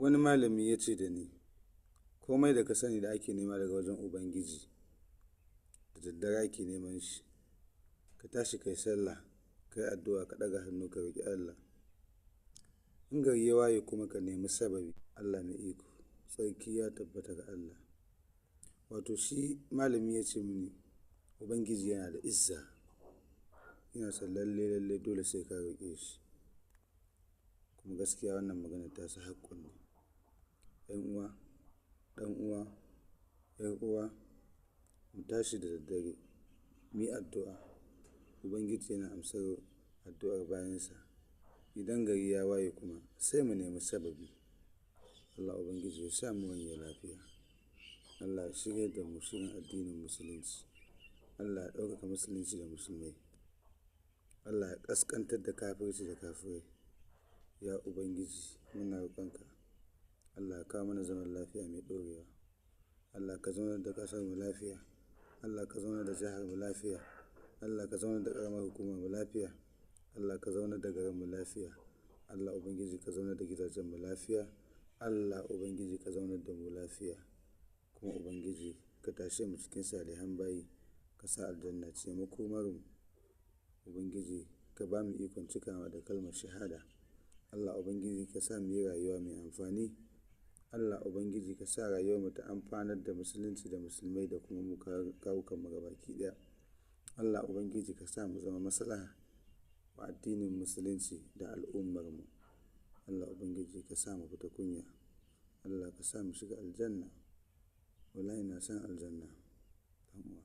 Wani malami ya ce da ni, komai da ka sani da ake nema daga wajen Ubangiji, da daddare ake neman shi. Ka tashi kai sallah, kai addu'a, ka ɗaga hannu ka roƙi Allah. In gari ya waye kuma ka nemi sababi. Allah mai iko, tsarki ya tabbata ga Allah. Wato shi malami ya ce mini, Ubangiji yana da izza, yana son lalle dole sai ka roƙe shi. Kuma gaskiya wannan magana ta sa haƙƙun ne. ‘Yan uwa, ɗan uwa, ‘yar uwa, mu tashi da daddare, mu yi addu'a. Ubangiji yana amsar addu'ar bayansa. Idan gari ya waye kuma sai mu nemi sababi. Allah Ubangiji ya sa mu wanye lafiya. Allah ya shirya da mu shirin addinin Musulunci. Allah ya ɗaukaka Musulunci da Musulmai. Allah ya ƙasƙantar da kafirci da kafirai. Ya Ubangiji, muna roƙonka. Allah ka mana zaman lafiya mai ɗorewa. Allah ka zaunar da ƙasar mu lafiya. Allah ka zaunar da jihar mu lafiya. Allah ka zaunar da ƙaramar hukumar mu lafiya. Allah ka zaunar da garin mu lafiya. Allah Ubangiji ka zaunar da gidajen mu lafiya. Allah Ubangiji ka zaunar da mu lafiya. Kuma Ubangiji ka tashe mu cikin salihan bayi. Ka sa aljanna ce makomar mu. Ubangiji ka ba mu ikon cikawa da kalmar shahada. Allah Ubangiji ka sa mu yi rayuwa mai amfani. Allah Ubangiji ka sa rayuwarmu ta amfanar da Musulunci da Musulmai da kuma mu kawukan mu gabaki ɗaya. Allah Ubangiji ka sa mu zama maslaha wa addinin Musulunci da al'ummarmu. Allah Ubangiji ka sa mu fita kunya. Allah ka sa mu shiga aljanna. Wallahi ina son aljanna, ɗan uwa.